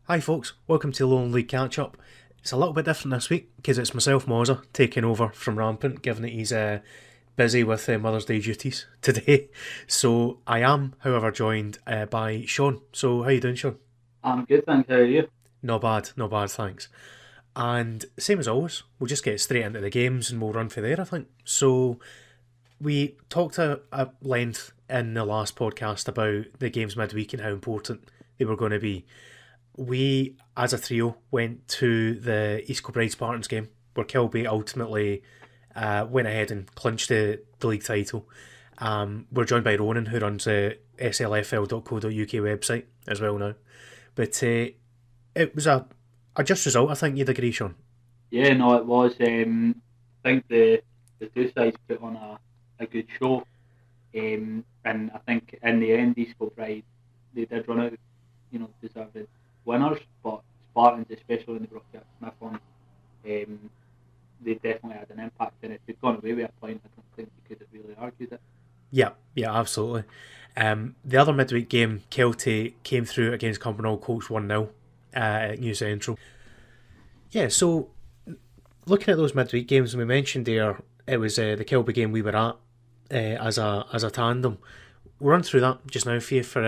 Hi folks, welcome to Lowland League Catchup. It's a little bit different this week because it's myself, Mozza, taking over from Rampant, given that he's busy with Mother's Day duties today. So I am, however, joined by Shaun. So how you doing, Shaun? I'm good, thanks. How are you? Not bad, thanks. And same as always, we'll just get straight into the games and we'll run for there, I think. So we talked at length in the last podcast about the games midweek and how important they were going to be. We, as a trio, went to the East Kilbride Spartans game where Kilby ultimately went ahead and clinched the league title. We're joined by Ronan, who runs the SLFL.co.uk website as well now. But it was a just result, I think you'd agree, Shaun. Yeah, no, it was. I think the two sides put on a good show. And I think in the end, East Kilbride, they did run out, deserved winners, but Spartans, especially when they brought Jack Smith on, they definitely had an impact, and if they'd gone away with a point, I don't think you could have really argued it. Yeah, absolutely. The other midweek game, Kelty came through against Cumbernauld, coached 1-0 at New Central. Yeah, so looking at those midweek games, we mentioned there, it was the Kilby game we were at as a tandem. We'll run through that just now for you. For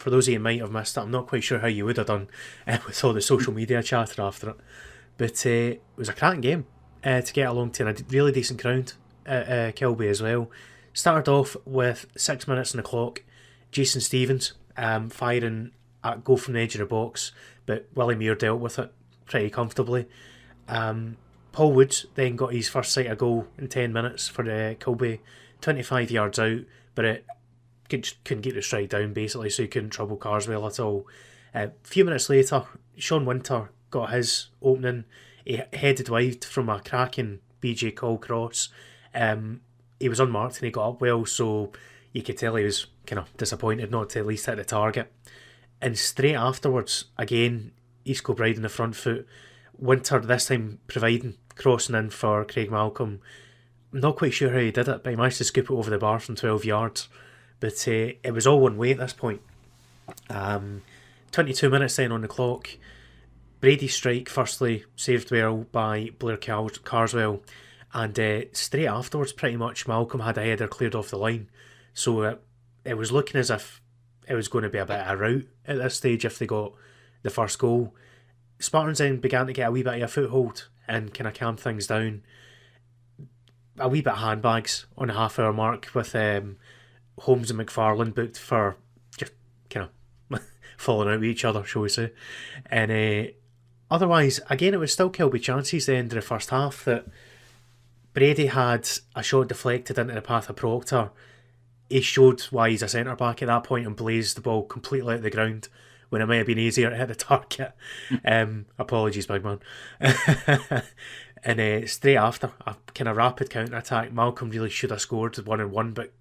those of you who might have missed it, I'm not quite sure how you would have done with all the social media chatter after it. But it was a cracking game to get along to, and a really decent crowd at Kilby as well. Started off with 6 minutes on the clock. Jason Stevens firing at goal from the edge of the box, but Willie Muir dealt with it pretty comfortably. Paul Woods then got his first sight of goal in 10 minutes for Kilby, 25 yards out, but it couldn't get the strike down basically, so he couldn't trouble Carswell at all. A few minutes later, Sean Winter got his opening. He headed wide from a cracking BJ Cole cross. He was unmarked and he got up well, so you could tell he was kind of disappointed not to at least hit the target. And straight afterwards, again, East Kilbride in the front foot. Winter this time providing, crossing in for Craig Malcolm. I'm not quite sure how he did it, but he managed to scoop it over the bar from 12 yards. But it was all one way at this point. 22 minutes then on the clock. Brady's strike, firstly, saved well by Blair Carswell. And straight afterwards, pretty much, Malcolm had a header cleared off the line. So it was looking as if it was going to be a bit of a rout at this stage if they got the first goal. Spartans then began to get a wee bit of a foothold and kind of calm things down. A wee bit of handbags on the half-hour mark with Holmes and McFarlane booked for just kind of falling out with each other, shall we say. And otherwise, again, it was still Kilby chances at the end of the first half that Brady had a shot deflected into the path of Proctor. He showed why he's a centre-back at that point and blazed the ball completely out of the ground when it might have been easier to hit the target. Apologies, big man. And straight after, a kind of rapid counter-attack, Malcolm really should have scored 1-1, but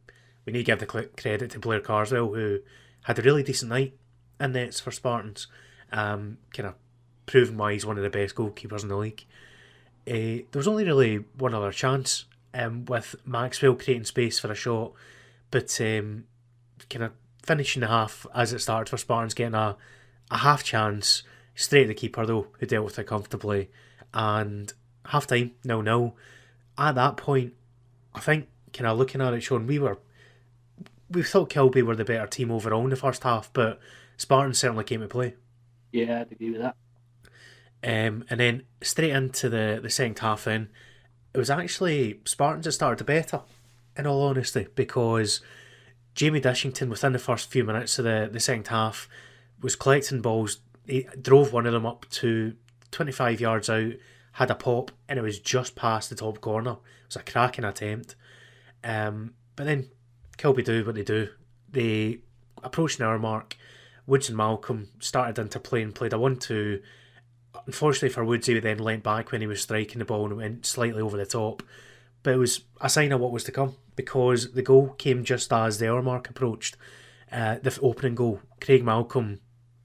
we need to give the credit to Blair Carswell, who had a really decent night in nets for Spartans. Kind of proving why he's one of the best goalkeepers in the league. There was only really one other chance with Maxwell creating space for a shot, but kind of finishing the half as it started for Spartans, getting a half chance straight at the keeper though, who dealt with it comfortably. And half time, 0-0. At that point, I think, kind of looking at it, Shaun, we thought Kilby were the better team overall in the first half, but Spartans certainly came to play. Yeah, I'd agree with that. And then straight into the second half then, it was actually Spartans that started to better, in all honesty, because Jamie Dishington, within the first few minutes of the second half, was collecting balls. He drove one of them up to 25 yards out, had a pop, and it was just past the top corner. It was a cracking attempt. But then Kilby do what they do. They approached an hour mark. Woods and Malcolm started interplaying, played a 1-2. Unfortunately for Woods, he then leant back when he was striking the ball and went slightly over the top. But it was a sign of what was to come, because the goal came just as the hour mark approached. The opening goal, Craig Malcolm,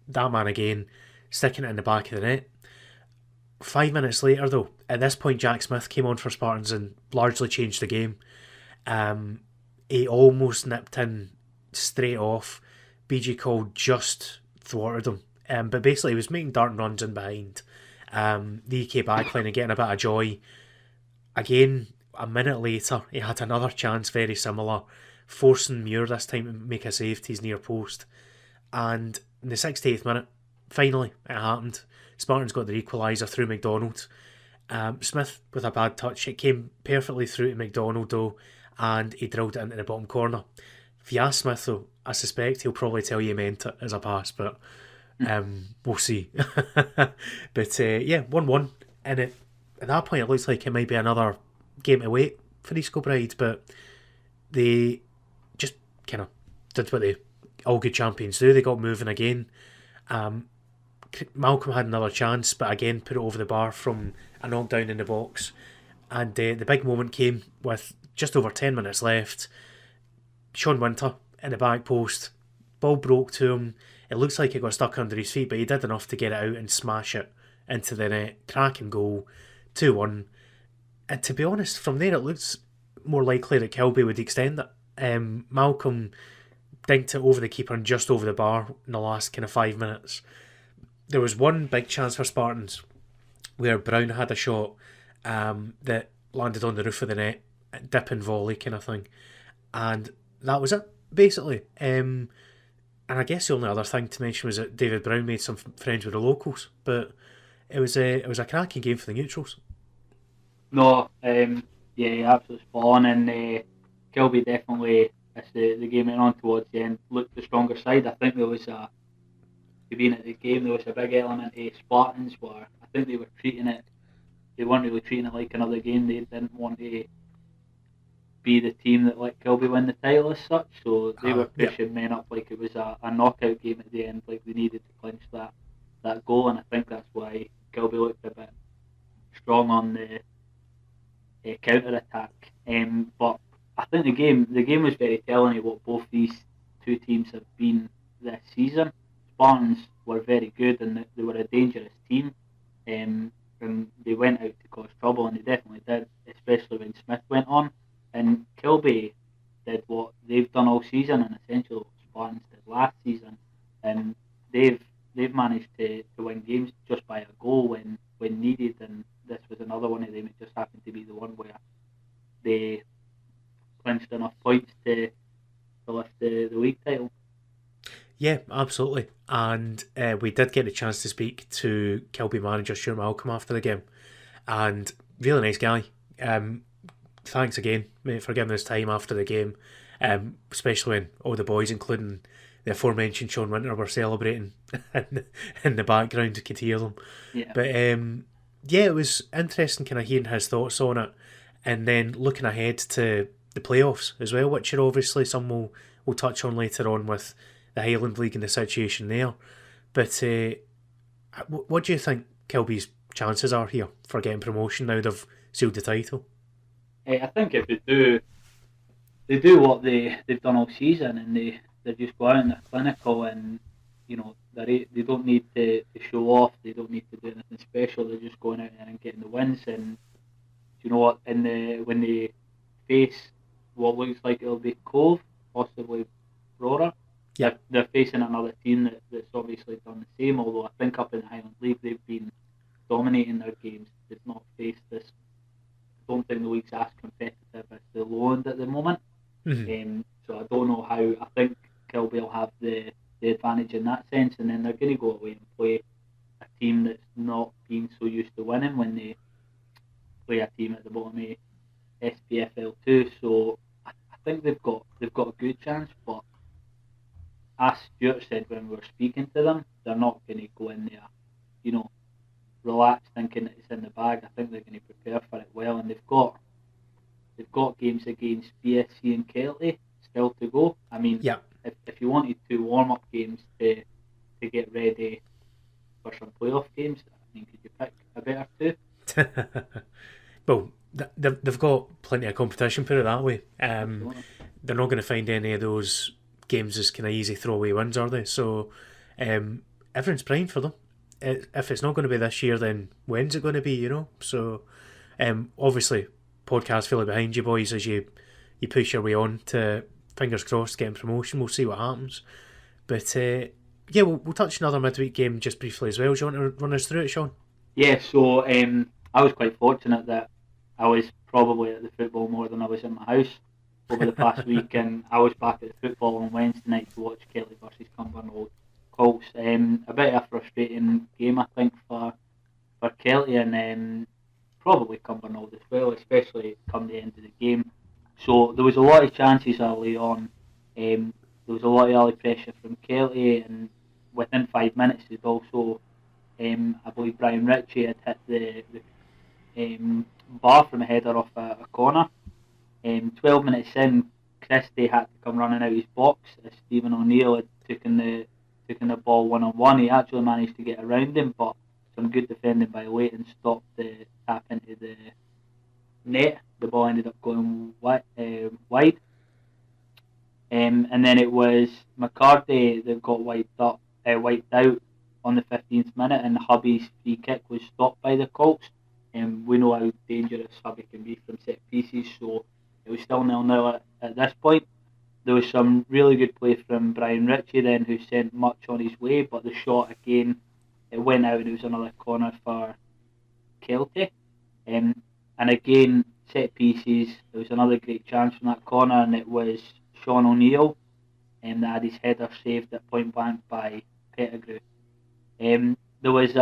that man again, sticking it in the back of the net. 5 minutes later, though, at this point, Jack Smith came on for Spartans and largely changed the game. He almost nipped in straight off. BG called just thwarted him. But basically, he was making darting runs in behind. The EK backline and getting a bit of joy. Again, a minute later, he had another chance very similar, forcing Muir this time to make a save to his near post. And in the 68th minute, finally, it happened. Spartans got their equaliser through McDonald. Smith with a bad touch. It came perfectly through to McDonald, though, and he drilled it into the bottom corner. If you ask Smith, though, I suspect he'll probably tell you he meant it as a pass, but we'll see. But yeah, 1-1. And at that point, it looks like it might be another game to wait for East Kilbride, but they just kind of did what all good champions do. They got moving again. Malcolm had another chance, but again put it over the bar from a knockdown in the box. And the big moment came with just over 10 minutes left. Sean Winter in the back post. Ball broke to him. It looks like it got stuck under his feet, but he did enough to get it out and smash it into the net. Cracking goal. 2-1. And to be honest, from there it looks more likely that Kilby would extend it. Malcolm dinked it over the keeper and just over the bar in the last kind of 5 minutes. There was one big chance for Spartans where Brown had a shot that landed on the roof of the net, dipping volley kind of thing, and that was it basically. And I guess the only other thing to mention was that David Brown made some friends with the locals, but it was a cracking game for the neutrals. No, yeah, absolutely spot on, and Kilby definitely, as the game went on towards the end, looked the stronger side. I think there was being at the game, there was a big element of Spartans where I think they weren't really treating it like another game. They didn't want to be the team that let Kilby win the title as such, so they were pushing men up like it was a knockout game at the end, like they needed to clinch that goal, and I think that's why Kilby looked a bit strong on the counter-attack. But I think the game was very telling of what both these two teams have been this season. Spartans were very good and they were a dangerous team, and they went out to cause trouble, and they definitely did, especially when Smith went on. And Kilby did what they've done all season, and essentially what Spartans did last season, and they've managed to win games just by a goal when needed, and this was another one of them. It just happened to be the one where they clinched enough points to lift the league title. Yeah, absolutely. And we did get a chance to speak to Kilby manager Stuart Malcolm after the game, and really nice guy. Thanks again, mate, for giving us time after the game, especially when all the boys, including the aforementioned Sean Winter, were celebrating in the background. You could hear them. Yeah. But yeah, it was interesting kind of hearing his thoughts on it, and then looking ahead to the playoffs as well, which are obviously some we'll touch on later on with the Highland League and the situation there. But what do you think Kilby's chances are here for getting promotion now they've sealed the title? I think if they do what they've done all season, and they just go out and they're clinical, and they don't need to show off, they don't need to do anything special, they're just going out there and getting the wins. And you know what, when they face what looks like it'll be Cove, possibly Brora, they're facing another team that's obviously done the same, although I think up in the Highland League they've been dominating their games. They've not faced this. I don't think the league's as competitive as the Lowland at the moment. Mm-hmm. So I don't know how. I think Kilby will have the advantage in that sense, and then they're going to go away and play a team that's not been so used to winning when they play a team at the bottom of SPFL 2. So I think they've got a good chance, but as Stuart said when we were speaking to them, they're not going to go in there, relaxed thinking that it's in the bag. I think they're going to prepare for it well, and they've got they've got games against BSC and Kelty still to go. I mean, Yeah. if you wanted 2 warm-up games to get ready for some playoff games, I mean, could you pick a better 2? Well, they've got plenty of competition, put it that way. Absolutely. They're not going to find any of those games as kind of easy throwaway wins, are they? So everyone's primed for them. If it's not going to be this year, then when's it going to be, you know? So obviously, podcast fully behind you boys as you push your way on to, fingers crossed, getting promotion. We'll see what happens. But yeah, we'll touch another midweek game just briefly as well. Do you want to run us through it, Sean? Yeah, so I was quite fortunate that I was probably at the football more than I was in my house over the past week, and I was back at the football on Wednesday night to watch Kelty versus Cumbernauld Colts. A bit of a frustrating game, I think, for Kelty and probably Cumbernauld as well, especially come the end of the game. So there was a lot of chances early on. There was a lot of early pressure from Kelty, and within 5 minutes, there'd also, I believe Brian Ritchie had hit the bar from a header off a corner. 12 minutes in, Christie had to come running out his box as Stephen O'Neill had taken the ball 1-on-1. He actually managed to get around him, but some good defending by Leighton stopped the tap into the net. The ball ended up going wide. And then it was McCarthy that got wiped out on the 15th minute, and Hubby's free kick was stopped by the Colts. We know how dangerous Hubby can be from set pieces, so it was still 0-0 at this point. There was some really good play from Brian Ritchie then, who sent much on his way, but the shot again, it went out and it was another corner for Kelty. And again, set pieces, there was another great chance from that corner, and it was Sean O'Neill that had his header saved at point blank by Pettigrew. There was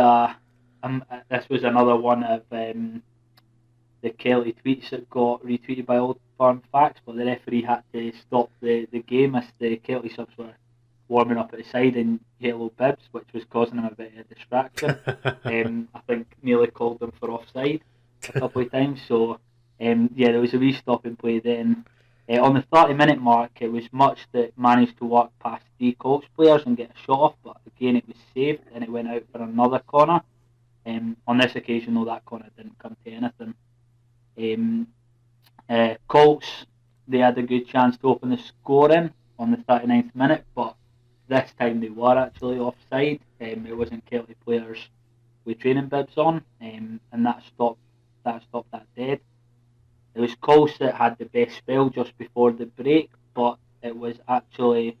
this was another one of the Kelty tweets that got retweeted by Old Firm Facts, but the referee had to stop the game as the Kelty subs were warming up at the side in yellow bibs, which was causing them a bit of a distraction. I think nearly called them for offside a couple of times. So yeah, there was a wee stopping play then. On the 30-minute mark, it was Much that managed to walk past 3 Colts players and get a shot off, but again it was saved and it went out for another corner. On this occasion, though, that corner didn't come to anything. Colts, they had a good chance to open the scoring on the 39th minute, but this time they were actually offside. It wasn't Kelty players with training bibs on, and that stopped that dead. It was Colts that had the best spell just before the break, but it was actually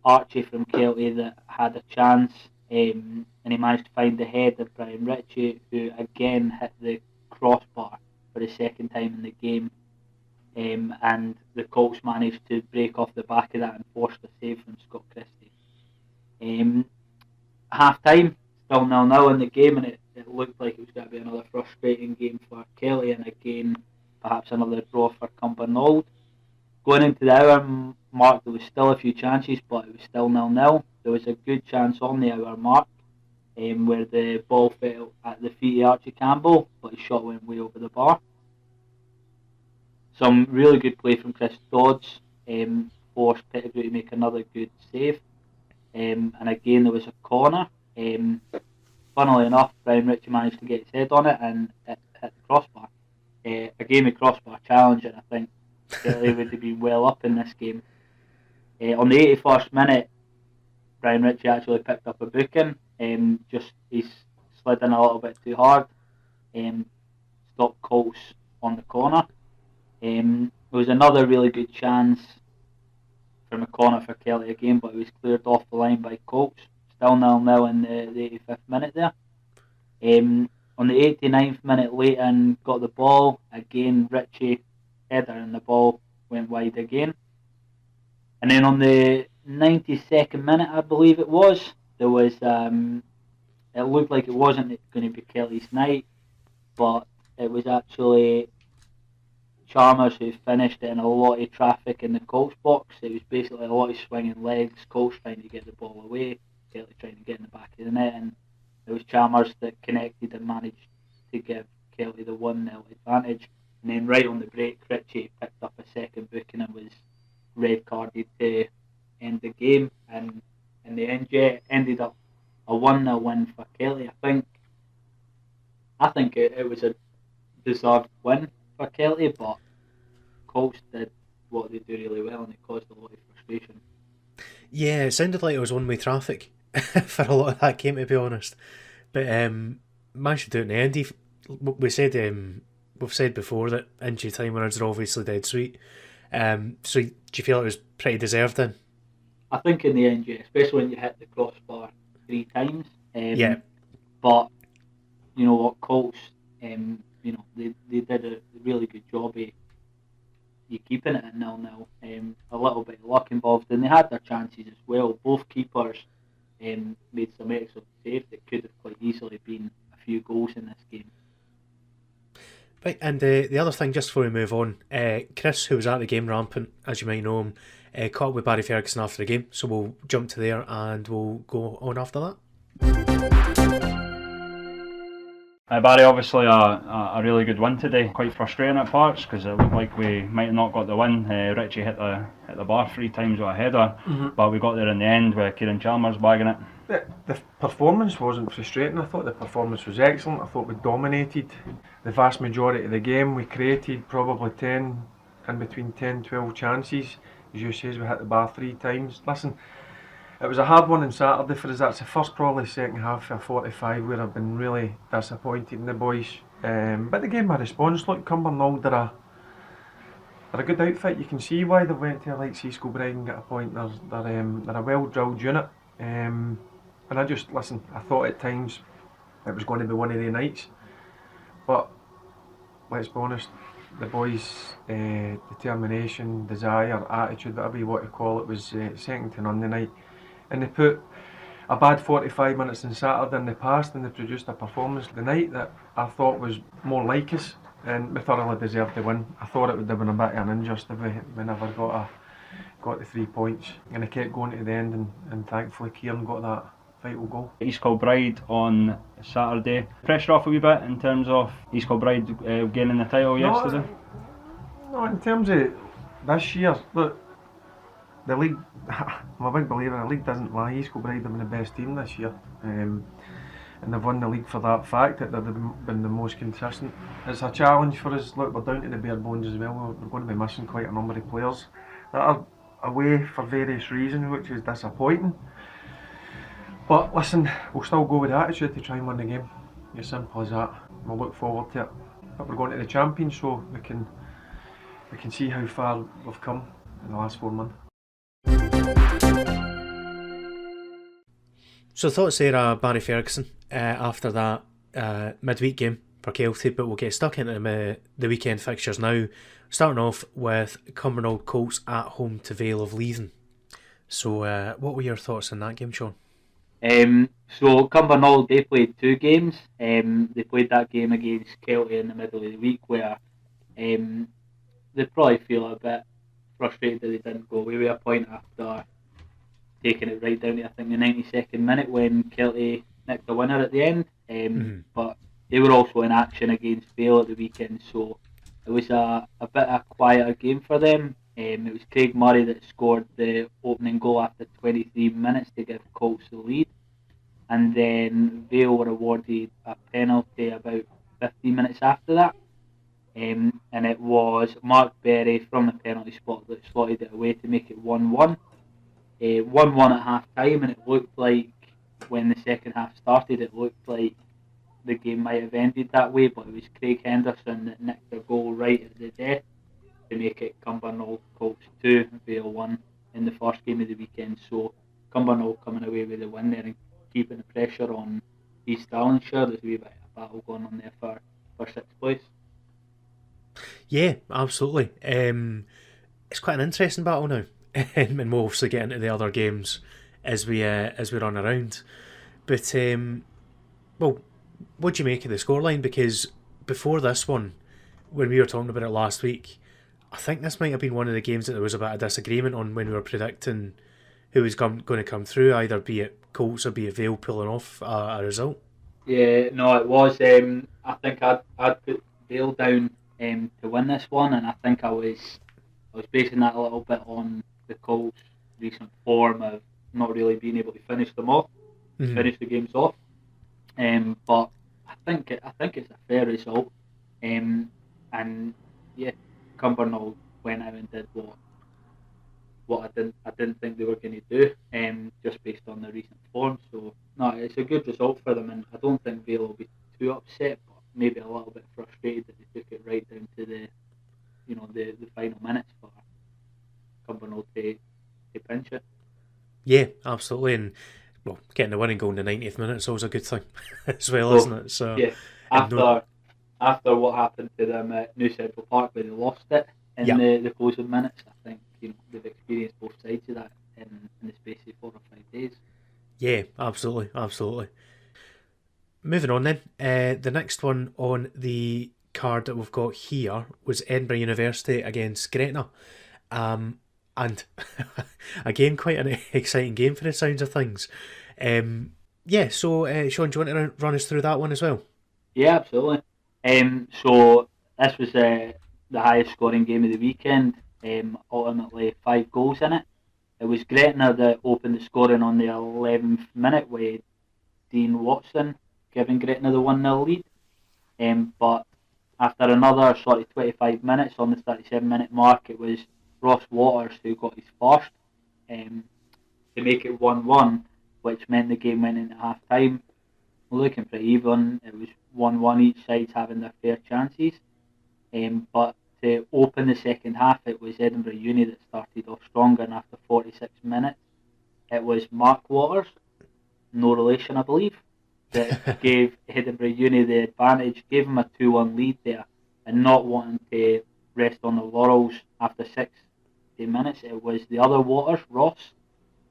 Archie from Kelty that had a chance, and he managed to find the head of Brian Ritchie, who again hit the crossbar for the second time in the game, and the Colts managed to break off the back of that and forced a save from Scott Christie. Half time, still 0-0 in the game, and it looked like it was going to be another frustrating game for Kelty, and again perhaps another draw for Cumbernauld. Going into the hour mark, there was still a few chances, but it was still 0-0. There was a good chance on the hour mark where the ball fell at the feet of Archie Campbell, but his shot went way over the bar. Some really good play from Chris Dodds forced Pettigrew to make another good save. And again, there was a corner. Funnily enough, Brian Ritchie managed to get his head on it and it hit the crossbar. A game of crossbar challenge, and I think Kelty would have been well up in this game. On the 81st minute, Brian Ritchie actually picked up a booking. He's slid in a little bit too hard. Stopped Colts on the corner. There was another really good chance from a corner for Kelty again, but it was cleared off the line by Colts. Still 0-0 in the 85th minute there. On the 89th minute, Leighton got the ball. Again, Ritchie header and the ball went wide again. And then on the 92nd minute, I believe it was, there was, it looked like it wasn't going to be Kelty's night, but it was actually Chalmers who finished it in a lot of traffic in the Colts box. It was basically a lot of swinging legs, Colts trying to get the ball away, Kelty trying to get in the back of the net, and it was Chalmers that connected and managed to give Kelty the 1-0 advantage. And then right on the break, Ritchie picked up a second booking and was red carded to end the game. And in the end, yeah, it ended up a 1-0 win for Kelty. I think it was a deserved win for Kelty, but Colts did what they do really well, and it caused a lot of frustration. Yeah, it sounded like it was one-way traffic for a lot of that game, to be honest. But managed to do it in the end. We've said before that injury time winners are obviously dead sweet. So do you feel it was pretty deserved then? I think in the end, yeah, especially when you hit the crossbar 3 times. Yeah. But you know what, Colts, they did a really good job of you keeping it at 0-0. A little bit of luck involved, and they had their chances as well. Both keepers made some excellent saves that could have quite easily been a few goals in this game. Right, and the other thing, just before we move on, Chris, who was at the game, Rampant, as you might know him, caught up with Barry Ferguson after the game, so we'll jump to there and we'll go on after that. Barry, obviously a really good win today. Quite frustrating at parts because it looked like we might have not got the win. Ritchie hit the bar 3 times with a header, but we got there in the end with Kieran Chalmers bagging it. The performance wasn't frustrating. I thought the performance was excellent. I thought we dominated the vast majority of the game. We created probably 10, in between 10-12 chances. As you say, we hit the bar 3 times. Listen, it was a hard one on Saturday for us. That's the first probably second half of 45 where I've been really disappointed in the boys. But the game, my response, look, Cumbernauld, they're a good outfit. You can see why they went to like Kilbride and got a point. They're a well drilled unit. And I thought at times it was going to be one of the nights. But let's be honest, the boys' determination, desire, attitude, whatever you want to call it, was second to none tonight. And they put a bad 45 minutes on Saturday in the past, and they produced a performance tonight that I thought was more like us, and we thoroughly deserved the win. I thought it would have been a bit of an injustice if we never got the 3 points, and it kept going to the end, and thankfully Kieran got that vital goal. East Kilbride on Saturday. Pressure off a wee bit in terms of East Kilbride gaining the title yesterday? No, in terms of this year, look, the league, I'm a big believer, the league doesn't lie. East Kilbride have been the best team this year. And they've won the league for that fact, that they've been the most consistent. It's a challenge for us. Look, we're down to the bare bones as well. We're going to be missing quite a number of players that are away for various reasons, which is disappointing. But listen, we'll still go with the attitude to try and win the game. As simple as that. We'll look forward to it. But we're going to the champions, so we can see how far we've come in the last 4 months. So thoughts there, Barry Ferguson, after that midweek game for Kelty, but we'll get stuck into the weekend fixtures now, starting off with Cumbernauld Colts at home to Vale of Leithen. So what were your thoughts on that game, Sean? So Cumbernauld, they played 2 games. They played that game against Kelty in the middle of the week where they probably feel a bit frustrated that they didn't go away with a point after taking it right down to, I think, the 92nd minute when Kelty nicked the winner at the end. But they were also in action against Vale at the weekend, so it was a bit of a quieter game for them. It was Craig Murray that scored the opening goal after 23 minutes to give Colts the lead. And then Vale were awarded a penalty about 15 minutes after that. And it was Mark Berry from the penalty spot that slotted it away to make it 1-1. 1-1 at half time, and it looked like when the second half started, it looked like the game might have ended that way, but it was Craig Henderson that nicked the goal right at the death to make it Cumbernauld Colts 2, Vale 1 in the first game of the weekend. So Cumbernauld coming away with the win there and keeping the pressure on East Stirlingshire. There's a wee bit of a battle going on there for 6th place. Yeah, absolutely. It's quite an interesting battle now, and we'll obviously get into the other games as we run around. But well, what do you make of the scoreline? Because before this one, when we were talking about it last week, I think this might have been one of the games that there was a bit of disagreement on when we were predicting who was going to come through, either be it Colts or be it Vale pulling off a result. Yeah, no, it was. I think I'd put Vale down to win this one, and I think I was basing that a little bit on the Colts' recent form of not really being able to finish them off, finish the games off. But I think it's a fair result. And yeah, Cumbernauld went out and did what I didn't think they were going to do, just based on the recent form. So no, it's a good result for them, and I don't think Vale will be too upset, but maybe a little bit frustrated that they took it right down to the final minutes for Cumbernauld to pinch it. Yeah, absolutely, and well, getting the winning goal in the 90th minute is always a good thing as well, isn't it? So yeah, after what happened to them at New Central Park where they lost it in the closing minutes, I think they've experienced both sides of that in the space of 4 or 5 days. Yeah, absolutely. Moving on then, the next one on the card that we've got here was Edinburgh University against Gretna. And again, quite an exciting game for the sounds of things. So Sean, do you want to run us through that one as well? Yeah, absolutely. So this was the highest scoring game of the weekend. Ultimately 5 goals in it. It was Gretna that opened the scoring on the 11th minute with Dean Watson giving Gretna the 1-0 lead. But after another 25 minutes on the 37-minute mark, it was Ross Waters who got his first to make it 1-1, which meant the game went into half time. Looking pretty even. It was 1-1, each side having their fair chances. But to open the second half, it was Edinburgh Uni that started off stronger, and after 46 minutes, it was Mark Waters, no relation I believe, that gave Edinburgh Uni the advantage, gave them a 2-1 lead there, and not wanting to rest on the laurels after 60 minutes, it was the other Waters, Ross,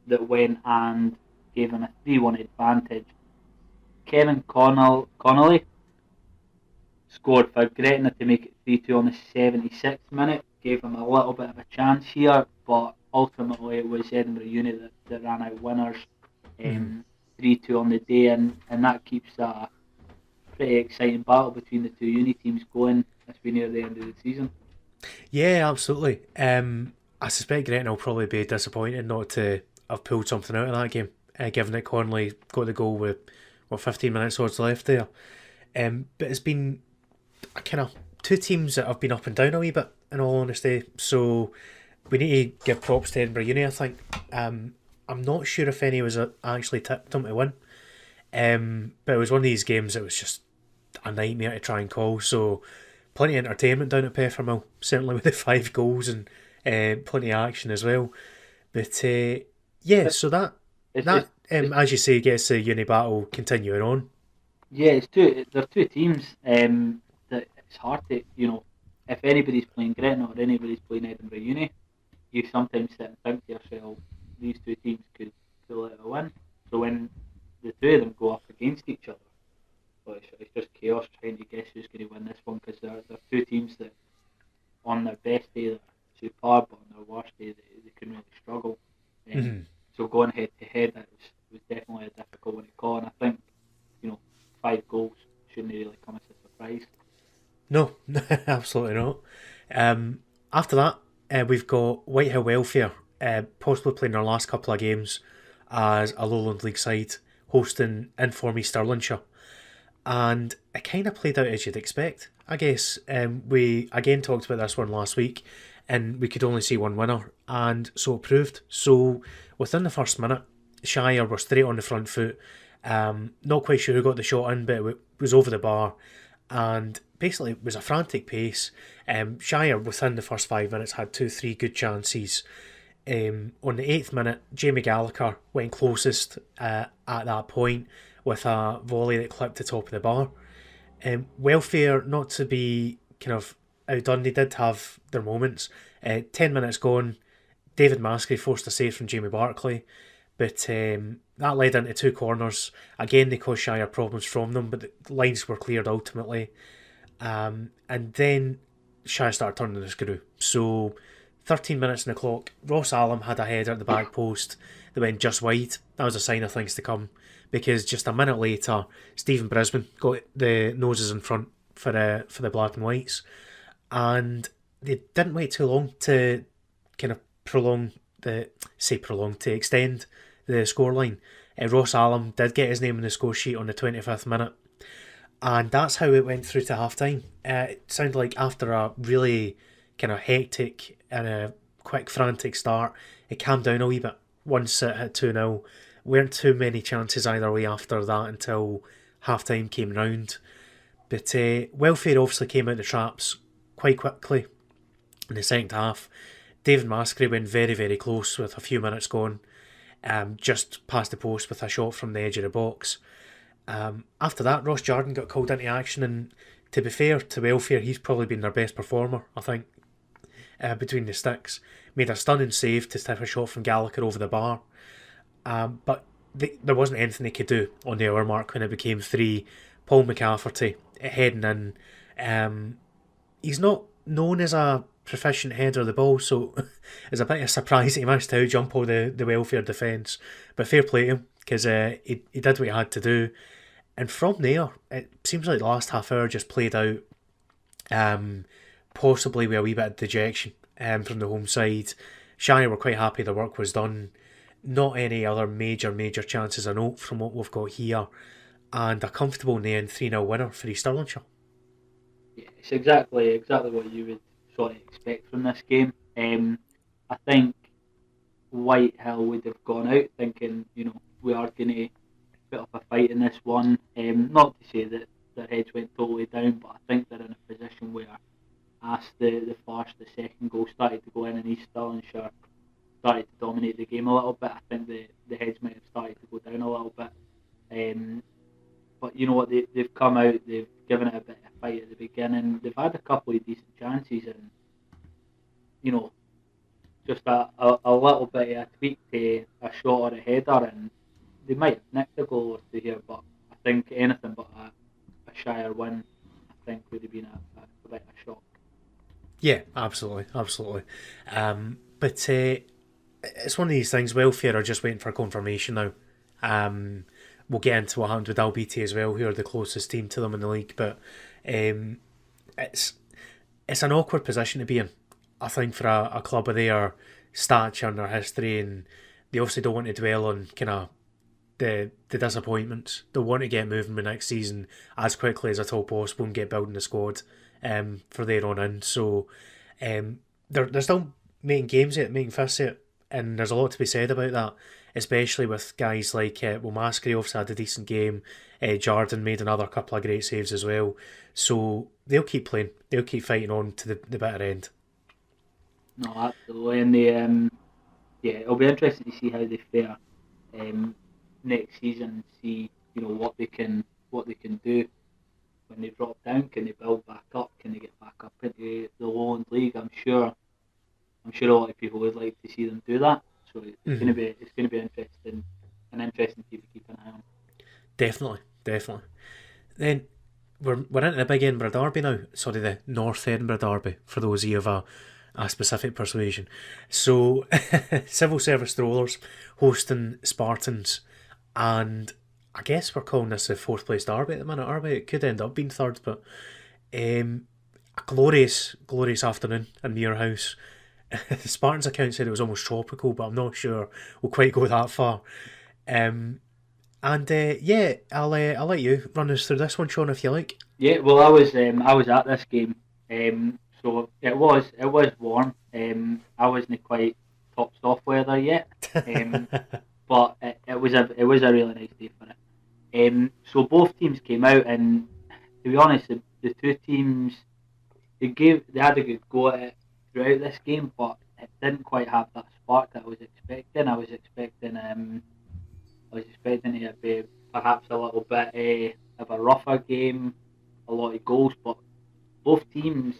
that went and gave them a 3-1 advantage. Kevin Connolly scored for Gretna to make it 3-2 on the 76th minute, gave them a little bit of a chance here, but ultimately it was Edinburgh Uni that ran out winners, 3-2 on the day, and that keeps a pretty exciting battle between the two uni teams going as we near the end of the season. Yeah, absolutely. I suspect Gretna will probably be disappointed not to have pulled something out of that game, given that Connolly got the goal with 15 minutes odds left there. But it's been kind of two teams that have been up and down a wee bit, in all honesty. So we need to give props to Edinburgh Uni, I think. I'm not sure if any was actually tipped them to win. But it was one of these games that was just a nightmare to try and call. So plenty of entertainment down at Peffermill, certainly with the 5 goals and plenty of action as well. But so that as you say, gets the Uni battle continuing on. Yeah, they're two teams that it's hard to, if anybody's playing Gretna or anybody's playing Edinburgh Uni, you sometimes sit and think to yourself, these two teams could pull out a win. So when the two of them go up against each other, well, it's just chaos trying to guess who's going to win this one, because they're two teams that on their best day they're superb, but on their worst day they can really struggle. So going head to head, that was definitely a difficult one to call, and I think 5 goals shouldn't really come as a surprise. No, absolutely not. After that, we've got Whitehill Welfare, possibly playing their last couple of games as a Lowland League side, hosting Informe Stirlingshire. And it kind of played out as you'd expect, I guess. We again talked about this one last week, and we could only see one winner, and so it proved. So within the first minute, Shire were straight on the front foot. Not quite sure who got the shot in, but it was over the bar, and basically it was a frantic pace. Shire within the first 5 minutes had 2-3 good chances. On the 8th minute, Jamie Gallagher went closest at that point with a volley that clipped the top of the bar. Welfare, not to be kind of outdone, they did have their moments. 10 minutes gone, David Maskery forced a save from Jamie Barclay, but that led into 2 corners. Again, they caused Shire problems from them, but the lines were cleared ultimately. And then Shire started turning the screw. So 13 minutes on the clock, Ross Allam had a header at the back post that went just wide. That was a sign of things to come, because just a minute later, Stephen Brisbane got the noses in front for the Black and Whites. and they didn't wait too long to kind of to extend the scoreline. Ross Allam did get his name on the score sheet on the 25th minute, and that's how it went through to half time. It sounded like after a really kind of hectic and a quick frantic start, it calmed down a wee bit once it hit 2-0. Weren't too many chances either way after that until half time came round. But Welfare obviously came out the traps quite quickly in the second half. David Maskery went very, very close with a few minutes gone, just past the post with a shot from the edge of the box. After that, Ross Jardine got called into action, and to be fair to Welfare, he's probably been their best performer, I think, between the sticks. Made a stunning save to tip a shot from Gallagher over the bar, but there wasn't anything he could do on the hour mark when it became 3. Paul McCafferty heading in. He's not known as a proficient header of the ball, so it's a bit of a surprise that he managed to jump all the Welfare defence. But fair play to him, because he did what he had to do. And from there, it seems like the last half hour just played out, possibly with a wee bit of dejection from the home side. Shire were quite happy the work was done. Not any other major chances of note from what we've got here. And a comfortable in the end 3-0 winner for East Stirlingshire. Yeah, it's exactly what you would sort of expect from this game. I think Whitehill would have gone out thinking, we are going to put up a fight in this one. Not to say that their heads went totally down, but I think they're in a position where as the second goal started to go in, and East Stirlingshire started to dominate the game a little bit, I think the heads might have started to go down a little bit. But you know what, they've come out, they've given it a bit of a fight at the beginning, they've had a couple of decent chances, and just a little bit of a tweak to a shot or a header, and they might have nicked a goal or two here, but I think anything but a Shire win, I think, would have been a bit of a shock. Yeah, absolutely. But it's one of these things. Welfare are just waiting for confirmation now. We'll get into what happened with Albeatty as well, who are the closest team to them in the league. But it's an awkward position to be in, I think, for a club of their stature and their history, and they obviously don't want to dwell on kind of the disappointments. They want to get moving the next season as quickly as at all possible and get building the squad for their own in. So they're still making games at it, making fists at it, and there's a lot to be said about that, especially with guys like Maskery obviously had a decent game. Jardine made another couple of great saves as well. So they'll keep playing, they'll keep fighting on to the bitter end. No, absolutely, and it'll be interesting to see how they fare next season. See, what they can do when they drop down. Can they build back up? Can they get back up into the Lowland League? I'm sure a lot of people would like to see them do that. So it's going to be interesting, an interesting team to keep an eye on. Definitely. Then we're into the big Edinburgh Derby now. Sorry, the North Edinburgh Derby, for those of you of a specific persuasion. So Civil Service Strollers hosting Spartans, and I guess we're calling this a fourth place derby at the minute, are we? It could end up being third, but a glorious afternoon in Muirhouse. The Spartans account said it was almost tropical, but I'm not sure we'll quite go that far. I'll let you run us through this one, Sean, if you like. Yeah, well, I was at this game, so it was warm. I wasn't quite topped off weather yet, but it was a really nice day for it. So both teams came out, and to be honest, the two teams they had a good go at it throughout this game, but it didn't quite have that spark that I was expecting. I was expecting it to be perhaps a little bit of a rougher game, a lot of goals, but both teams,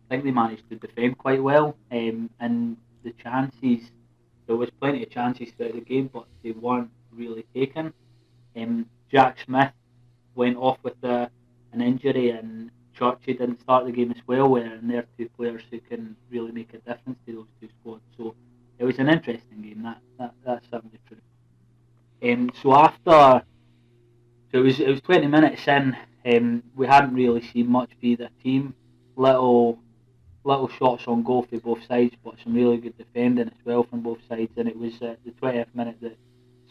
I think they managed to defend quite well, and the chances, there was plenty of chances throughout the game, but they weren't really taken. Jack Smith went off with an injury, and Churchy didn't start the game as well, and they're two players who can really make a difference to those two squads. So it was an interesting game, that's certainly true. So it was 20 minutes in, we hadn't really seen much for either team. Little little shots on goal for both sides, but some really good defending as well from both sides. And it was the 20th minute that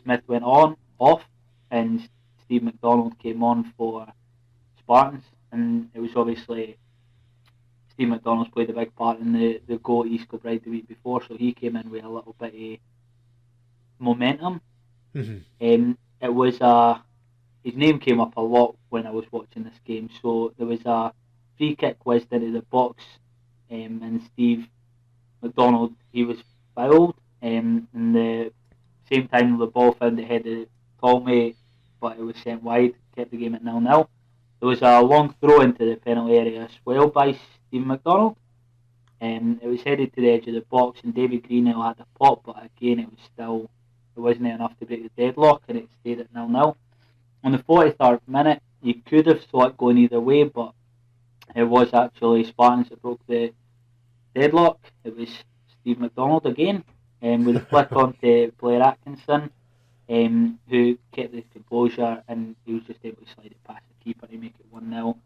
Smith went off, and Steve McDonald came on for Spartans, and it was obviously Steve McDonald's played a big part in the goal at East Kilbride the week before, so he came in with a little bit of momentum. It was his name came up a lot when I was watching this game. So there was a free kick whizzed into the box, and Steve McDonald, he was fouled, and the same time the ball found the head of Tolmay, but it was sent wide, kept the game at 0-0. There was a long throw into the penalty area as well by Steve McDonald. It was headed to the edge of the box, and David Greenhill had a pop, but again it wasn't enough to break the deadlock, and it stayed at 0-0. On the 43rd minute, you could have saw it going either way, but it was actually Spartans that broke the deadlock. It was Steve McDonald again, with a flick on to Blair Atkinson, who kept the composure, and he was just able to slide it past the keeper to make it 1-0.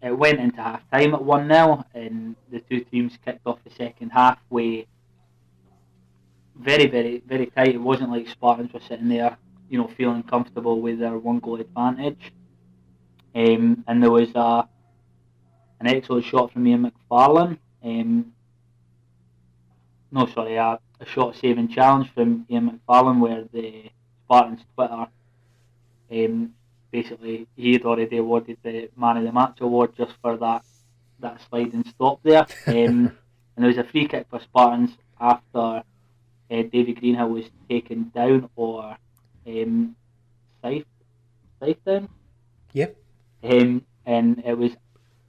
It went into half time at 1-0, and the two teams kicked off the second half with very, very, very tight. It wasn't like Spartans were sitting there, feeling comfortable with their 1-goal advantage. And there was an excellent shot from Ian McFarlane. A shot saving challenge from Ian McFarlane, where the Spartans Twitter, basically he had already awarded the Man of the Match award just for that sliding stop there. And there was a free kick for Spartans after David Greenhill was taken down, or scythed down. Yep. And it was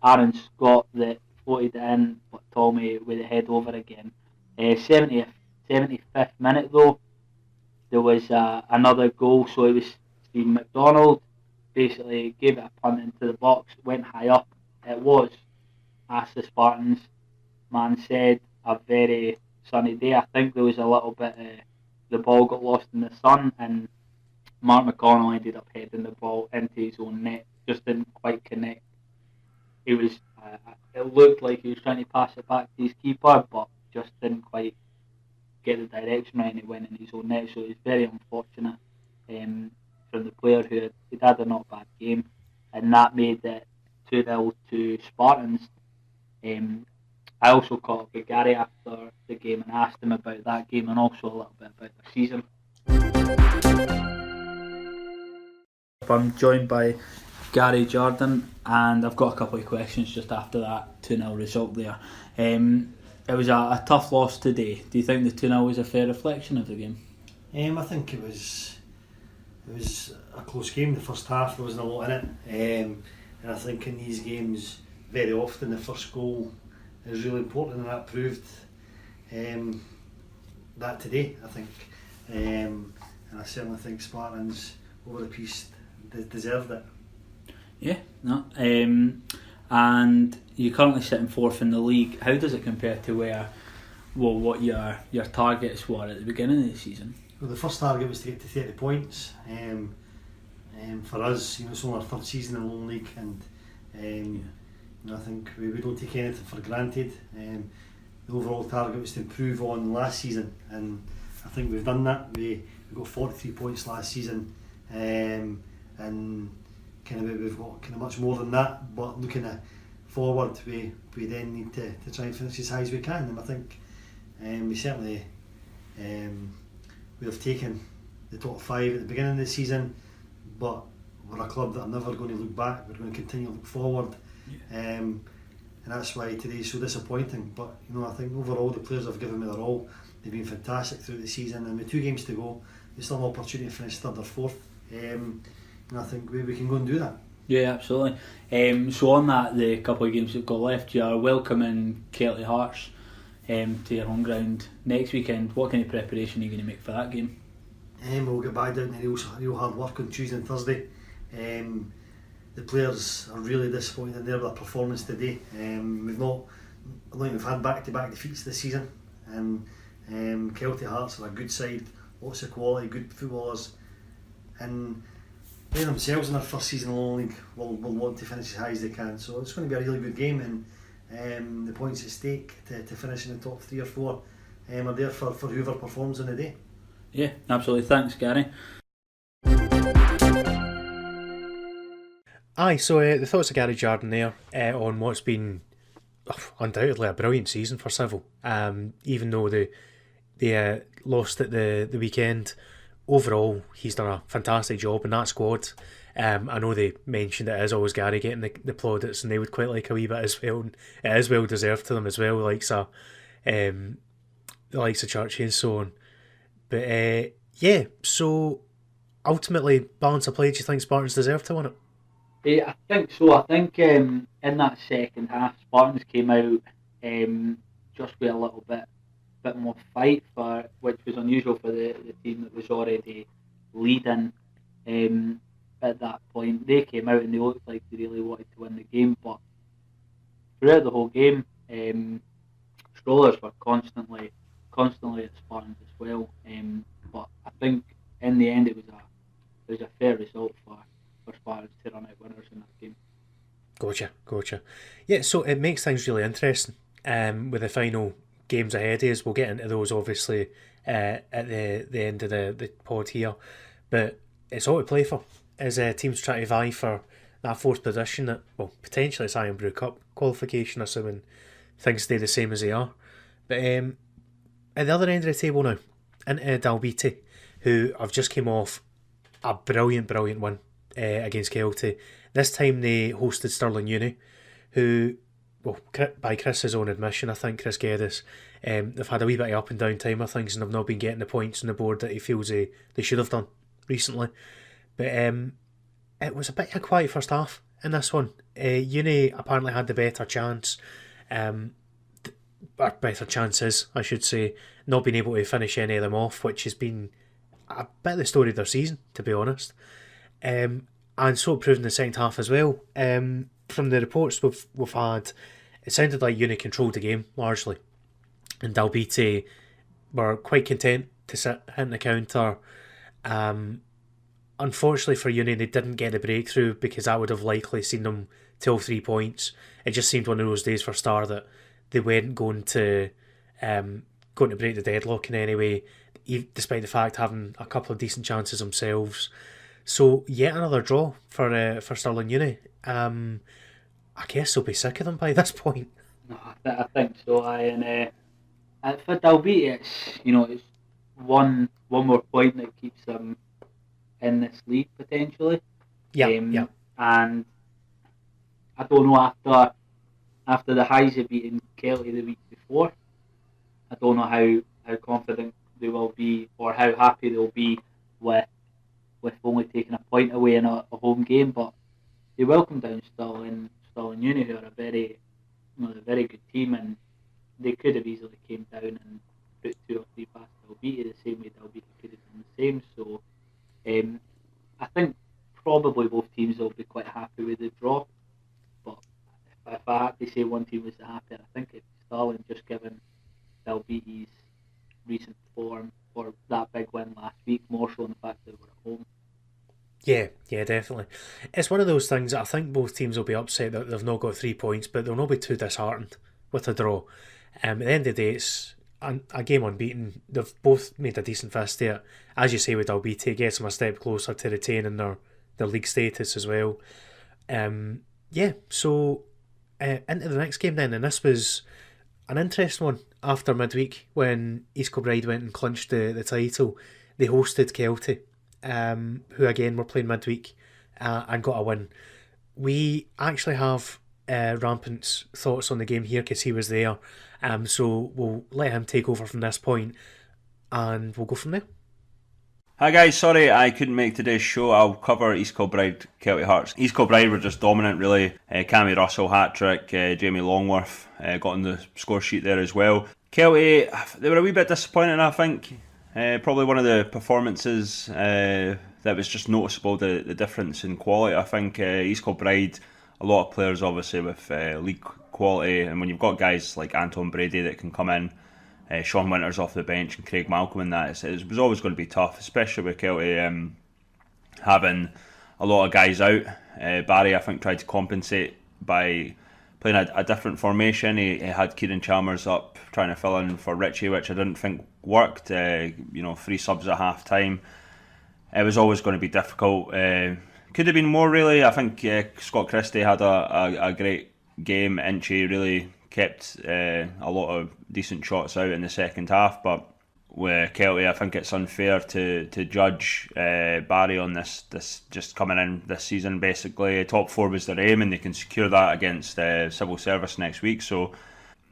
Aaron Scott that floated it in, but Tommy with the head over again. 75th minute though, there was another goal, so it was Steve McDonald basically gave it a punt into the box, went high up. It was, as the Spartans man said, a very sunny day. I think there was a little bit the ball got lost in the sun, and Mark McConnell ended up heading the ball into his own net, just didn't quite connect. It looked like he was trying to pass it back to his keeper, but just didn't quite get the direction right, and it went in his own net. So it was very unfortunate from the player who had a not bad game, and that made it 2-0 to Spartans. I also caught up with Gary after the game and asked him about that game, and also a little bit about the season. I'm joined by Gary Jordan, and I've got a couple of questions just after that 2-0 result there. It was a tough loss today. Do you think the 2-0 was a fair reflection of the game? I think it was a close game. The first half, there wasn't a lot in it, and I think in these games very often the first goal is really important, and that proved that today, I think. And I certainly think Spartans over the piece deserved it. Yeah, no. And you're currently sitting fourth in the league. How does it compare to what your targets were at the beginning of the season? Well, the first target was to get to 30 points. For us, it's only our third season in the Lowland League, and I think we don't take anything for granted. The overall target was to improve on last season, and I think we've done that. We got 43 points last season, and we've got much more than that. But looking forward, we then need to try and finish as high as we can, and I think we certainly we have taken the top 5 at the beginning of the season, but we're a club that are never going to look back. We're going to continue to look forward. And that's why today is so disappointing, but I think overall the players have given me their all. They've been fantastic through the season, and with 2 games to go there's still an opportunity to finish 3rd or 4th, and I think we can go and do that. Yeah, absolutely. So on that, the couple of games that got left, you are welcoming Kelty Hearts to your home ground next weekend. What kind of preparation are you going to make for that game? We'll get back down to real hard work on Tuesday and Thursday. The players are really disappointed in their performance today. We've had back-to-back defeats this season, and Kelty Hearts are a good side, lots of quality, good footballers, and they themselves in their first season in the Lowland League will want to finish as high as they can. So it's going to be a really good game, and The points at stake to finish in the top 3 or 4 are there for whoever performs on the day. Yeah, absolutely. Thanks, Gary. Aye, so the thoughts of Gary Jardine there on what's been undoubtedly a brilliant season for Civil. Even though they lost at the weekend, overall he's done a fantastic job in that squad. I know they mentioned it is always Gary getting the plaudits, and they would quite like a wee bit as well. And it is well deserved to them as well, the likes of Churchy and so on. But yeah, so ultimately, balance of play, do you think Spartans deserve to win it? I think so. I think in that second half, Spartans came out just with a little bit more fight, which was unusual for the team that was already leading at that point. They came out and they looked like they really wanted to win the game, but throughout the whole game, strollers were constantly at Spartans as well. But I think in the end it was a fair result for Spartans to run out winners in that game. Gotcha. Yeah, so it makes things really interesting with the final games ahead of us. We'll get into those obviously at the end of the pod here, but it's all to play for as teams try to vie for that 4th position at, well, potentially it's Iron Brew Cup qualification, assuming things stay the same as they are. But at the other end of the table now, into Dalbeattie, who have just came off a brilliant win against Kelty. This time they hosted Stirling Uni, who, well, by Chris's own admission, I think, Chris Geddes, they've had a wee bit of up and down time of things and have not been getting the points on the board that he feels they should have done recently. But it was a bit of a quiet first half in this one. Uni apparently had the better chance, or better chances, I should say, not being able to finish any of them off, which has been a bit of the story of their season, to be honest. And so it proved in the second half as well. From the reports we've had, it sounded like Uni controlled the game largely, and Dalbeattie were quite content to sit hitting the counter. Unfortunately for Uni, they didn't get a breakthrough because that would have likely seen them till 3 points. It just seemed one of those days for Star that they weren't going to break the deadlock in any way, despite the fact having a couple of decent chances themselves. So yet another draw for Stirling Uni. I guess they'll be sick of them by this point. No, I think so. And for Dalbeattie, it's one more point that keeps them in this league potentially. Yeah. And I don't know, after the highs of beating Kelty the week before, I don't know how confident they will be or how happy they'll be with only taking a point away in a home game. But they welcome down Stirling Uni, who are a very good team, and they could have easily came down and put 2 or 3 past Dalbeattie the same way Dalbeattie could have done the same. So I think probably both teams will be quite happy with the draw. But if I had to say one team was the happier, I think it's Stirling, just given Dalbeattie's recent form or that big win last week, more so in the fact that they were at home. Yeah, definitely. It's one of those things that I think both teams will be upset that they've not got 3 points, but they'll not be too disheartened with a draw. At the end of the day, it's a game unbeaten. They've both made a decent fist there. As you say with Dalbeattie, it gets them a step closer to retaining their league status as well. So into the next game then, and this was an interesting one after midweek when East Kilbride went and clinched the title. They hosted Kelty, who again were playing midweek and got a win. We actually have Rampant's thoughts on the game here because he was there, so we'll let him take over from this point and we'll go from there. Hi guys, sorry I couldn't make today's show. I'll cover East Kilbride, Kelty Hearts. East Kilbride were just dominant really. Cammy Russell hat-trick, Jamie Longworth got on the score sheet there as well. Kelty, they were a wee bit disappointing I think. Probably one of the performances that was just noticeable, the difference in quality. I think East Kilbride, a lot of players obviously with league quality, and when you've got guys like Anton Brady that can come in, Sean Winters off the bench and Craig Malcolm in that, it was always going to be tough, especially with Kelty having a lot of guys out. Barry I think tried to compensate by playing a different formation. He had Kieran Chalmers up trying to fill in for Richie, which I didn't think worked. 3 subs at half time. It was always going to be difficult. Could have been more, really. I think Scott Christie had a great game. Inchy really kept a lot of decent shots out in the second half, but with Kelty, I think it's unfair to judge Barry on this just coming in this season. Basically, top 4 was their aim, and they can secure that against Civil Service next week. So,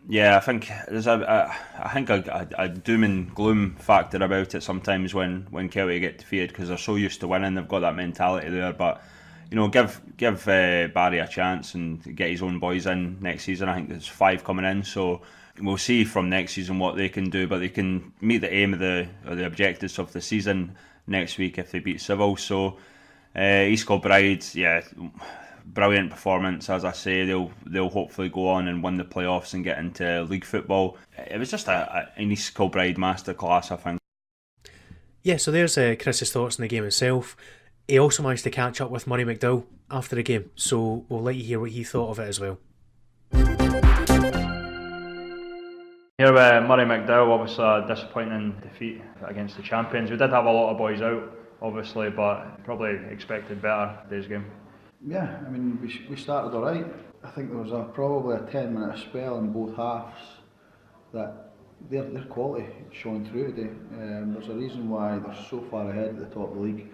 yeah, I think there's a doom and gloom factor about it sometimes when Kelty get defeated, because they're so used to winning. They've got that mentality there, but give Barry a chance and get his own boys in next season. I think there's 5 coming in, so we'll see from next season what they can do, but they can meet the aim of the objectives of the season next week if they beat Civil. So East Kilbride, yeah, brilliant performance. As I say, they'll hopefully go on and win the playoffs and get into league football. It was just an East Kilbride masterclass, I think. Yeah, so there's Chris's thoughts on the game itself. He also managed to catch up with Murray McDowall after the game, so we'll let you hear what he thought of it as well. Here with Murray McDowall, obviously a disappointing defeat against the champions. We did have a lot of boys out, obviously, but probably expected better today's game. Yeah, I mean, we started alright. I think there was probably a 10-minute spell in both halves that their quality shone through today. There's a reason why they're so far ahead at the top of the league.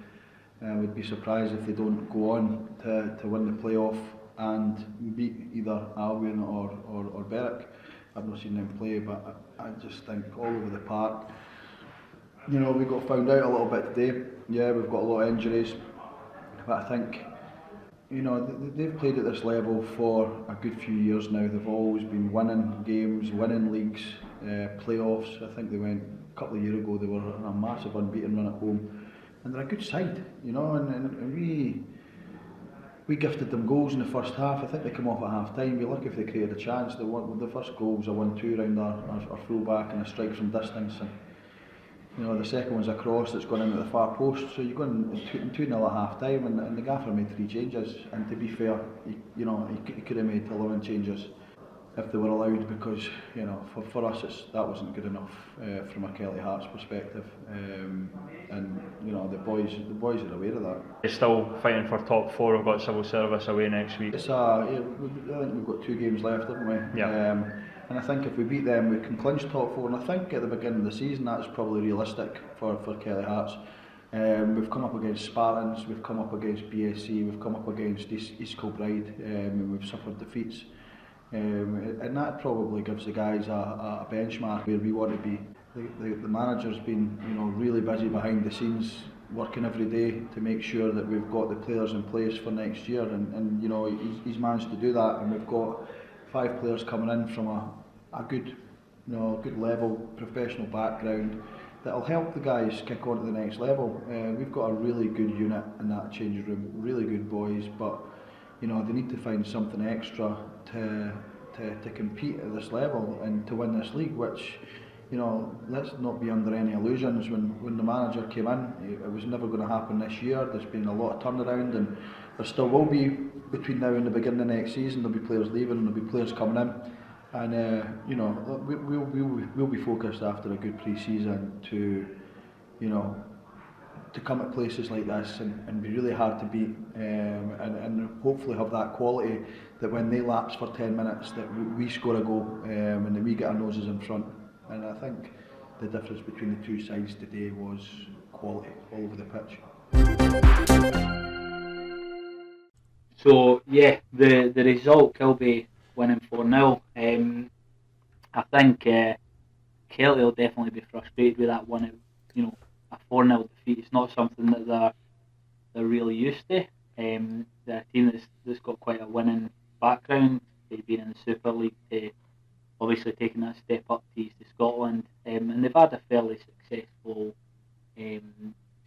I would be surprised if they don't go on to win the playoff and beat either Albion or Berwick. I've not seen them play, but I just think all over the park. We got found out a little bit today. Yeah, we've got a lot of injuries, but I think they've played at this level for a good few years now. They've always been winning games, winning leagues, playoffs. I think they went a couple of years ago. They were on a massive unbeaten run at home, and they're a good side, and we gifted them goals in the first half. I think they come off at half time. Be lucky if they created a chance. The first goal was a 1-2 round our full back and a strike from distance, and the second one's a cross that's gone into the far post. So you're going 2-0 at half time, and the gaffer made 3 changes. And to be fair, he could have made 11 changes if they were allowed, because for us that wasn't good enough from a Kelty Hearts perspective, and the boys are aware of that. They're still fighting for top 4. We've got Civil Service away next week. I think we've got 2 games left, haven't we? Yeah. And I think if we beat them, we can clinch top 4. And I think at the beginning of the season that's probably realistic for Kelty Hearts. We've come up against Spartans, we've come up against BSC, we've come up against East Kilbride, and we've suffered defeats. And that probably gives the guys a benchmark where we want to be. The manager's been really busy behind the scenes, working every day to make sure that we've got the players in place for next year, and he's managed to do that, and we've got 5 players coming in from a good level, professional background that'll help the guys kick on to the next level. We've got a really good unit in that changing room, really good boys, but they need to find something extra to compete at this level and to win this league, which let's not be under any illusions. When the manager came in, it was never going to happen this year. There's been a lot of turnaround, and there still will be between now and the beginning of next season. There'll be players leaving and there'll be players coming in, and we'll be focused after a good pre-season to come at places like this and be really hard to beat, and hopefully have that quality that when they lapse for 10 minutes that we score a goal, and that we get our noses in front. And I think the difference between the 2 sides today was quality all over the pitch. So yeah, the result, Kilby winning 4-0. I think Kelty will definitely be frustrated with that one. A 4-0 defeat. It's not something that they're really used to. They're a team that's got quite a winning background. They've been in the Super League, to obviously taking that step up to East of Scotland, and they've had a fairly successful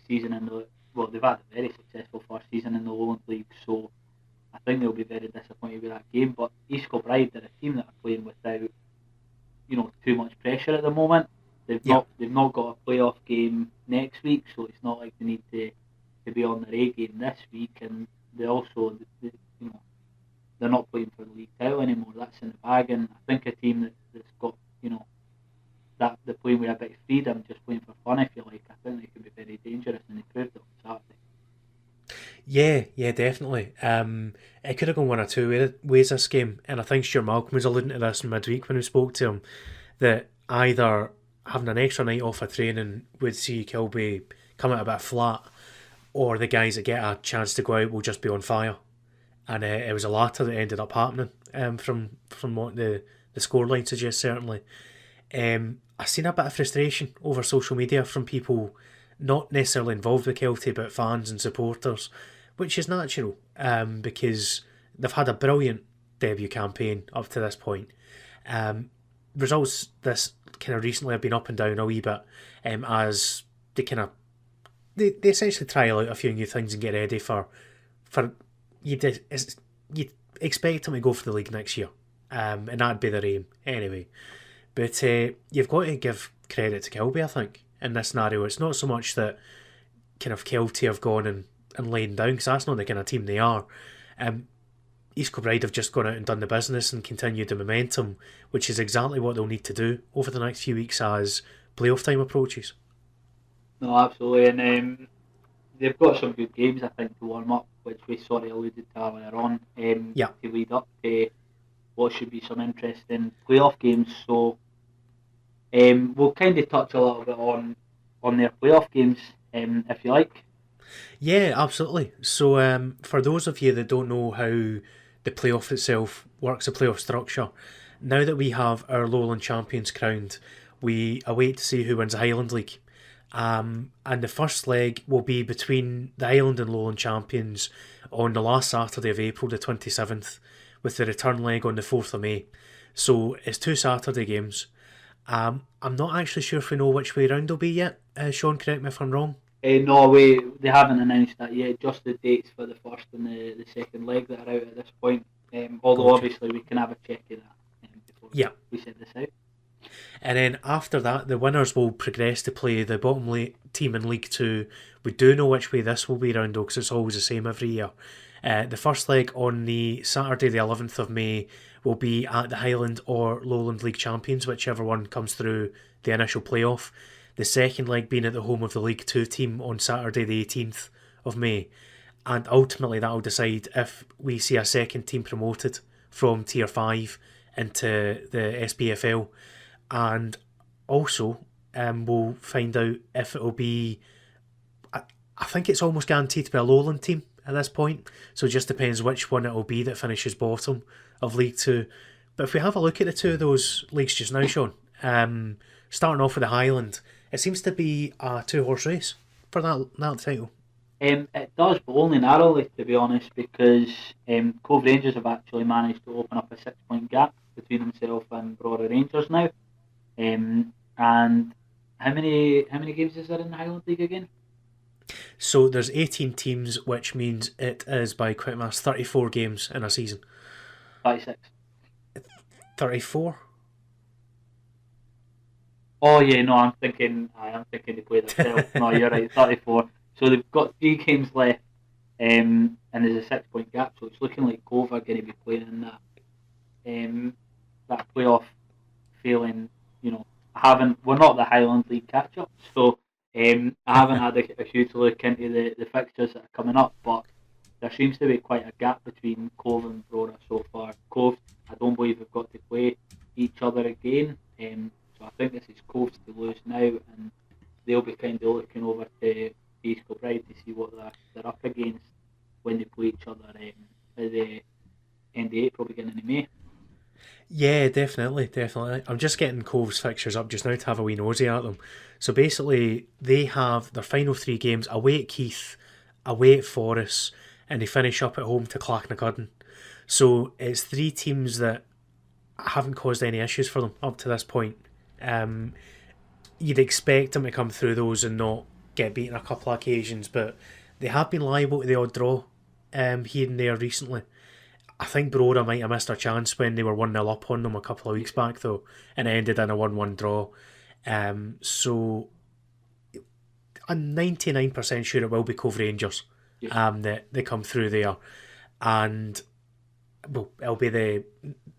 season they've had a very successful first season in the Lowland League. So I think they'll be very disappointed with that game. But East Kilbride, they're a team that are playing without too much pressure at the moment. They've not got a playoff game next week, so it's not like they need to be on their A game this week. And they also, they're they're not playing for the league title anymore. That's in the bag, and I think a team that's got, you know, that they're playing with a bit of freedom, just playing for fun, if you like, I think they could be very dangerous, and they proved it on Saturday. Yeah, definitely. It could have gone one or two ways this game, and I think Stuart Malcolm was alluding to this midweek when we spoke to him, that either having an extra night off of training would see Kilby come out a bit flat, or the guys that get a chance to go out will just be on fire. And it was the latter that ended up happening, from what the scoreline suggests, certainly. I've seen a bit of frustration over social media from people not necessarily involved with Kelty, but fans and supporters, which is natural, because they've had a brilliant debut campaign up to this point. Results this kind of recently have been up and down a wee bit, as they essentially trial out a few new things and get ready for you'd expect them to go for the league next year, and that'd be their aim anyway. But you've got to give credit to Kilby, I think, in this scenario. It's not so much that kind of Kelty have gone and laid down, because that's not the kind of team they are. East Kilbride have just gone out and done the business and continued the momentum, which is exactly what they'll need to do over the next few weeks as playoff time approaches. No, absolutely, and they've got some good games, I think, to warm up, which we sort of alluded to earlier on, to lead up to what should be some interesting playoff games. So we'll kind of touch a little bit on their playoff games, if you like. Yeah, absolutely. So for those of you that don't know how the playoff itself works, the playoff structure, now that we have our Lowland champions crowned, we await to see who wins the Highland League. And the first leg will be between the Highland and Lowland champions on the last Saturday of April, the 27th, with the return leg on the 4th of May. So it's 2 Saturday games. I'm not actually sure if we know which way round they'll be yet. Sean, correct me if I'm wrong. No, they haven't announced that yet, just the dates for the first and the second leg that are out at this point. Although Gotcha. Obviously we can have a check of that before we set this out. And then after that, the winners will progress to play the bottom team in League 2. We do know which way this will be round though, because it's always the same every year. The first leg on the Saturday the 11th of May will be at the Highland or Lowland League champions, whichever one comes through the initial playoff. The second leg being at the home of the League 2 team on Saturday the 18th of May. And ultimately that will decide if we see a second team promoted from Tier 5 into the SPFL. And also we'll find out if it will be... I think it's almost guaranteed to be a Lowland team at this point, so it just depends which one it will be that finishes bottom of League 2. But if we have a look at the two of those leagues just now, Sean, starting off with the Highland, it seems to be a 2-horse race for that title. It does, but only narrowly, to be honest, because Cove Rangers have actually managed to open up a 6-point gap between themselves and Brora Rangers now. And how many games is there in the Highland League again? So there's 18 teams, which means it is, by quick maths, 34 games in a season. 36. 34? Oh yeah, no, I'm thinking they play themselves. No, you're right, 34. So they've got 3 games left, and there's a 6-point gap. So it's looking like Cove are going to be playing in that playoff. Feeling, we're not the Highland League Catchup, so I haven't had a huge look into the fixtures that are coming up, but there seems to be quite a gap between Cove and Brora so far. Cove, I don't believe they've got to play each other again, so I think this is Cove's to lose now, and they'll be kind of looking over to East Kilbride to see what they're up against when they play each other at the end of April, beginning of May. Yeah, definitely. I'm just getting Cove's fixtures up just now to have a wee nosy at them. So basically, they have their final 3 games away at Keith, away at Forres, and they finish up at home to Clachnacudden. So it's 3 teams that haven't caused any issues for them up to this point. You'd expect them to come through those and not get beaten a couple of occasions, but they have been liable to the odd draw here and there recently. I think Brora might have missed a chance when they were 1-0 up on them a couple of weeks back though, and it ended in a 1-1 draw. So I'm 99% sure it will be Cove Rangers that they come through there. And well, it'll be the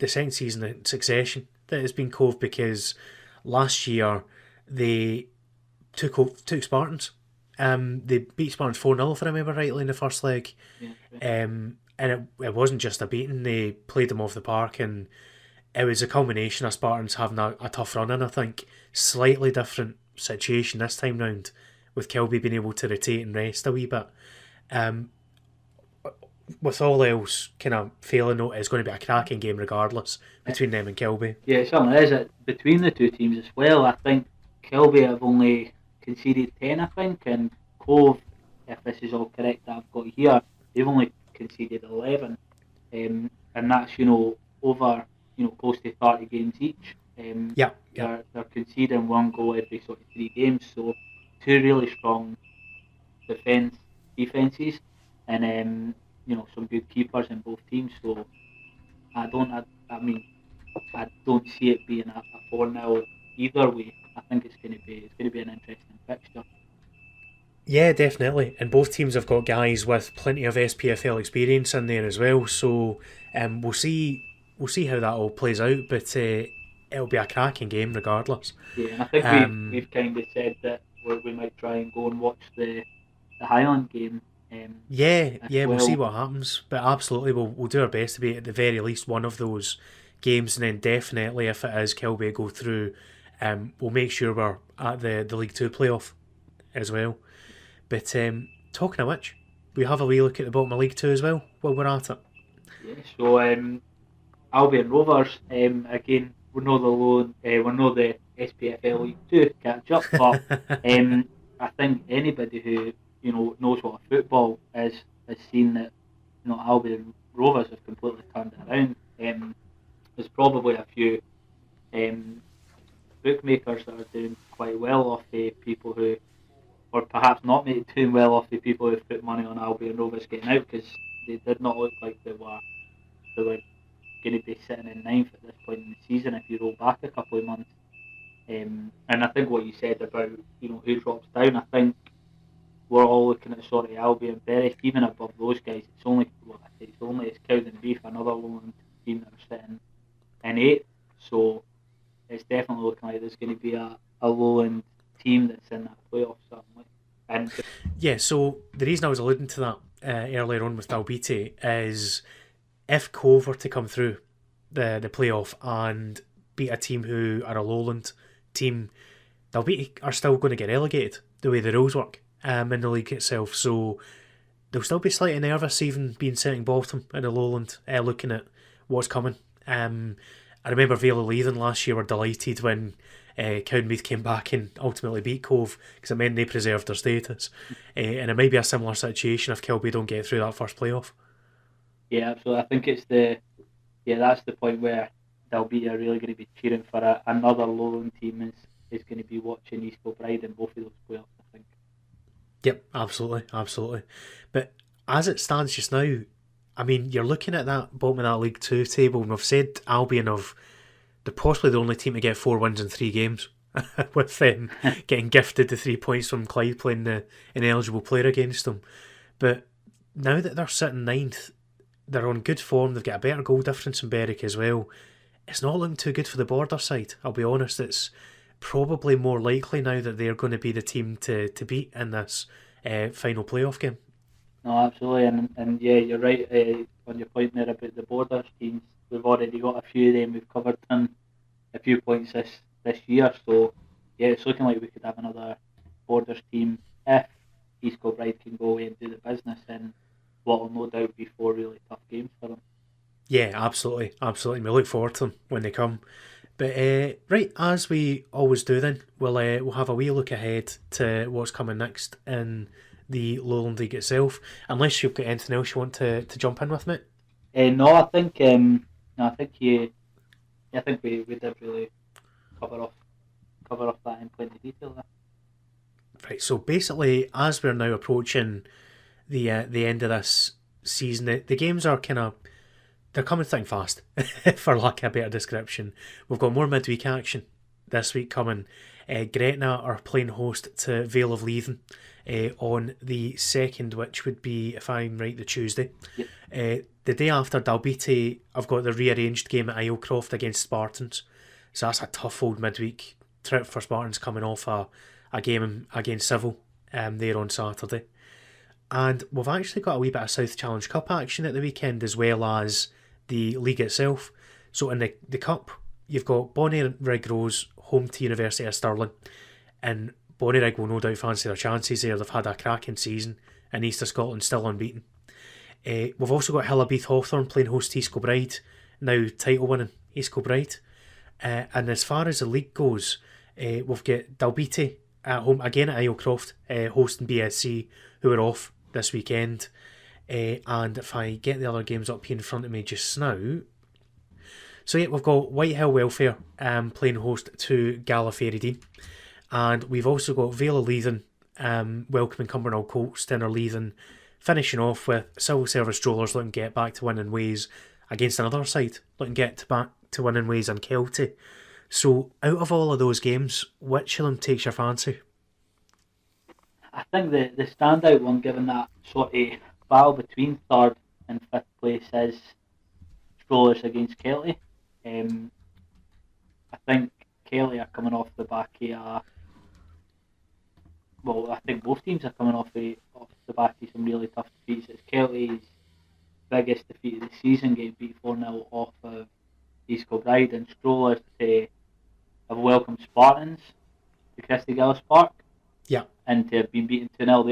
second season in succession that has been Cove, because last year they took Spartans. They beat Spartans 4-0, if I remember rightly, in the first leg. Yeah. And it wasn't just a beating, they played them off the park, and it was a combination of Spartans having a tough run, and I think slightly different situation this time round, with Kilby being able to rotate and rest a wee bit. With all else kind of failing, it's going to be a cracking game regardless between them and Kilby. Yeah, it certainly is. It between the two teams as well. I think Kilby have only conceded 10, I think, and Cove, if this is all correct that I've got here, they've only conceded 11, and that's over close to 30 games each. They're conceding 1 goal every sort of 3 games, so 2 really strong defenses, and some good keepers in both teams. So I don't see it being a 4-0 either way. I think it's going to be an interesting fixture. Yeah, definitely. And both teams have got guys with plenty of SPFL experience in there as well. So we'll see how that all plays out. But it'll be a cracking game regardless. Yeah, and I think we've kind of said that we might try and go and watch the Highland game. We'll see what happens. But absolutely, we'll do our best to be at the very least one of those games. And then definitely, if it is Kilby go through, we'll make sure we're at the League 2 playoff as well. But talking of which, we have a wee look at the bottom of League 2 as well while we're at it. Yeah, so Albion Rovers, again, we're not the SPFL League 2 Catchup, but I think anybody who knows what a football is has seen that Albion Rovers have completely turned it around. There's probably a few bookmakers that are doing quite well off the people who, or perhaps not doing well off the people who've put money on Albion Rovers getting out, because they did not look like they were going to be sitting in 9th at this point in the season if you roll back a couple of months. And I think what you said about who drops down, I think we're all looking at Albion Berwick, even above those guys. It's only Cows and Beef, another Lowland team that are sitting in 8th. So it's definitely looking like there's going to be a Lowland team that's in that playoff certainly. And yeah, so the reason I was alluding to that earlier on with Dalbeattie is if Cove were to come through the playoff and beat a team who are a Lowland team, Dalbeattie are still going to get relegated the way the rules work in the league itself. So they'll still be slightly nervous even being sitting bottom in the Lowland, looking at what's coming. I remember Vale of Leithen last year were delighted when Cowdenbeath came back and ultimately beat Cove, because it meant they preserved their status. And it might be a similar situation if Kilby don't get through that first playoff. Yeah, absolutely. I think it's that's the point where Dalbeattie are really going to be cheering for another Lowland team is going to be watching East Kilbride in both of those playoffs, I think. Yep, absolutely. But as it stands just now, I mean, you're looking at that bottom of that League 2 table, and we've said Albion they're possibly the only team to get 4 wins in 3 games, with them getting gifted the 3 points from Clyde playing the ineligible player against them. But now that they're sitting 9th, they're on good form, they've got a better goal difference in Berwick as well. It's not looking too good for the Border side, I'll be honest. It's probably more likely now that they're going to be the team to beat in this final playoff game. No, absolutely, and yeah, you're right on your point there about the Borders teams. We've already got a few of them. We've covered a few points this year, so yeah, it's looking like we could have another Borders team if East Kilbride can go away and do the business in what will no doubt be 4 really tough games for them. Yeah, absolutely. We look forward to them when they come. But right, as we always do then, we'll have a wee look ahead to what's coming next in the Lowland League itself, unless you've got anything else you want to jump in with, mate. No, I think we did really cover off that in plenty of detail there. Right, so basically, as we're now approaching the end of this season, the games are they're coming thick and fast, for lack of a better description. We've got more midweek action this week coming, Gretna are playing host to Vale of Leithen on the 2nd, which would be, if I'm right, the Tuesday. Yep. The day after Dalbeattie, I've got the rearranged game at Islecroft against Spartans. So that's a tough old midweek trip for Spartans, coming off a game against Civil there on Saturday. And we've actually got a wee bit of South Challenge Cup action at the weekend, as well as the league itself. So in the Cup, you've got Bonnyrigg Rose home to University of Stirling, and Bonnyrigg will no doubt fancy their chances there. They've had a cracking season in East of Scotland, still unbeaten. We've also got Hillabeath Hawthorn playing host to East Kilbride, now title winning East Kilbride. And as far as the league goes, we've got Dalbeattie at home again at Islecroft, hosting BSC, who are off this weekend. And if I get the other games up here in front of me just now. So yeah, we've got Whitehill Welfare playing host to Gallifrey, and we've also got Vale of Leithen welcoming Cumbernauld Colts to Innerleithen, finishing off with Civil Service Strollers looking to get back to winning ways against another side, looking to get back to winning ways in Kelty. So out of all of those games, which of them takes your fancy? I think the standout one, given that sort of battle between 3rd and 5th place, is Strollers against Kelty. I think Kelty are coming off the back of I think both teams are coming off the back of some really tough defeats. It's Kelty's biggest defeat of the season, getting beat 4-0 off of East Kilbride, and Strollers have welcomed Spartans to Christy Gillis Park. Yeah. And to have been beaten 2-0,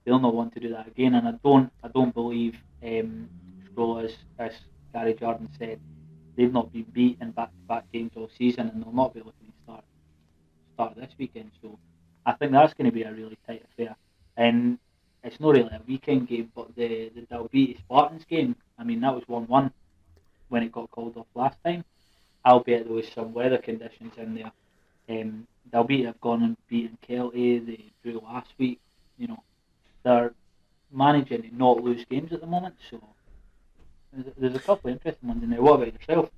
they'll not want to do that again. And I don't believe Strollers, as Gary Jordan said, they've not been beat in back-to-back games all season, and they'll not be looking to start this weekend. So I think that's going to be a really tight affair. And it's not really a weekend game, but the Dalbeattie Spartans game, I mean, that was 1-1 when it got called off last time, albeit there was some weather conditions in there. Dalbeattie have gone and beaten Kelty, they drew last week. You know, they're managing to not lose games at the moment, so there's a couple of interesting ones in there. What about yourself?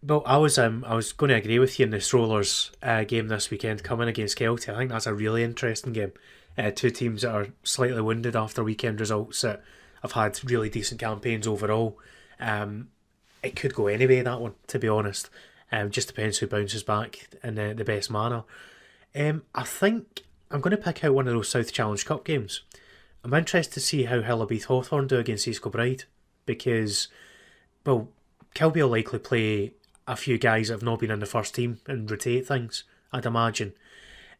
Well, I was going to agree with you in the Strollers game this weekend coming against Kelty. I think that's a really interesting game. Two teams that are slightly wounded after weekend results that have had really decent campaigns overall. It could go anyway, that one, to be honest. Just depends who bounces back in the best manner. I think I'm going to pick out one of those South Challenge Cup games. I'm interested to see how Hillabeath Hawthorn do against East Kilbride, because, well, Kilby will likely play a few guys that have not been in the first team and rotate things, I'd imagine.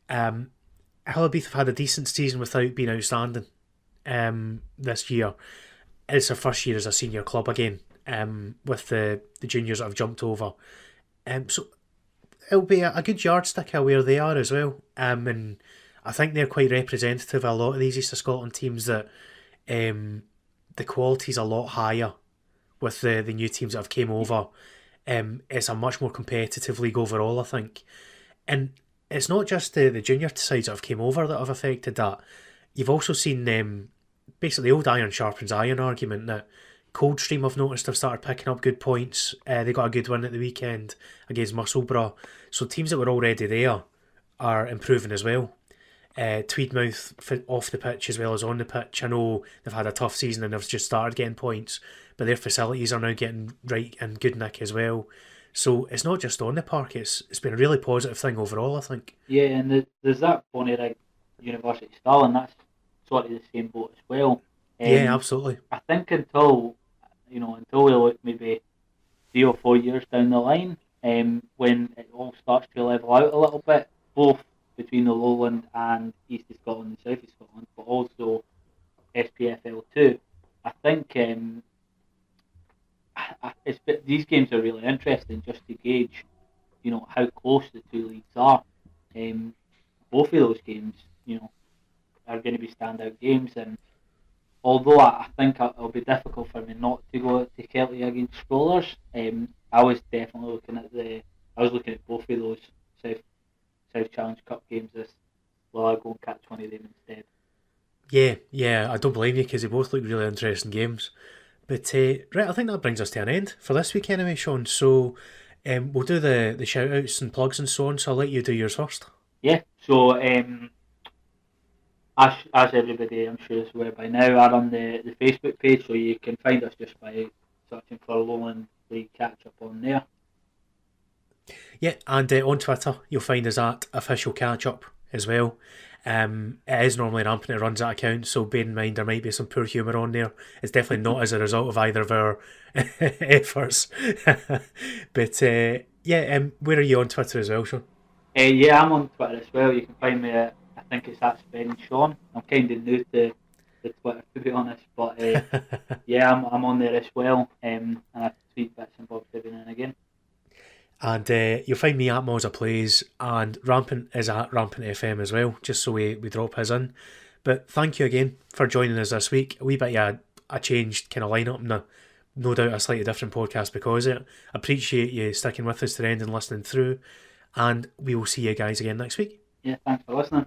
Hillabeath have had a decent season without being outstanding this year. It's their first year as a senior club again, with the juniors that have jumped over. So it'll be a good yardstick of where they are as well. And I think they're quite representative of a lot of these East of Scotland teams, that the quality's a lot higher with the new teams that have came over. It's a much more competitive league overall, I think. And it's not just the junior sides that have came over that have affected that. You've also seen basically the old iron sharpens iron argument that Coldstream, I've noticed, have started picking up good points. They got a good win at the weekend against Musselburgh. So teams that were already there are improving as well. Tweedmouth off the pitch as well as on the pitch. I know they've had a tough season and they've just started getting points, but their facilities are now getting right in good nick as well. So it's not just on the park, it's been a really positive thing overall, I think. Yeah, and there's that Bonnyrigg University style, and that's sort of the same boat as well. Yeah, absolutely. I think until we look maybe 3 or 4 years down the line, when it all starts to level out a little bit, both between the Lowland and East of Scotland and South of Scotland, but also SPFL too. I think these games are really interesting just to gauge, how close the two leagues are. Both of those games, are going to be standout games, and although I think it'll be difficult for me not to go to Kelty against Strollers, I was definitely looking at both of those South Challenge Cup games this. Well, I'll go and catch one of them instead. Yeah, I don't blame you, because they both look really interesting games. But right, I think that brings us to an end for this week anyway, Sean. So we'll do the shout outs and plugs and so on. So I'll let you do yours first. Yeah, so as everybody I'm sure is aware by now, are on the Facebook page, so you can find us just by searching for Lowland League Catchup on there. Yeah, and on Twitter you'll find us at official Catchup as well. It is normally Rampant that runs that account, so bear in mind there might be some poor humour on there. It's definitely not as a result of either of our efforts. But where are you on Twitter as well, Sean? Yeah, I'm on Twitter as well. You can find me at, I think it's at Spedding Shaun. I'm kind of new to Twitter, to be honest, but yeah, I'm on there as well, and I tweet bits and bobs every now and again. And you'll find me at Mozzaplays, and Rampant is at RampantFM as well, just so we drop his in. But thank you again for joining us this week. A wee bit of a changed kind of lineup, and no doubt a slightly different podcast because of it. Appreciate you sticking with us to the end and listening through, and we will see you guys again next week. Yeah, thanks for listening.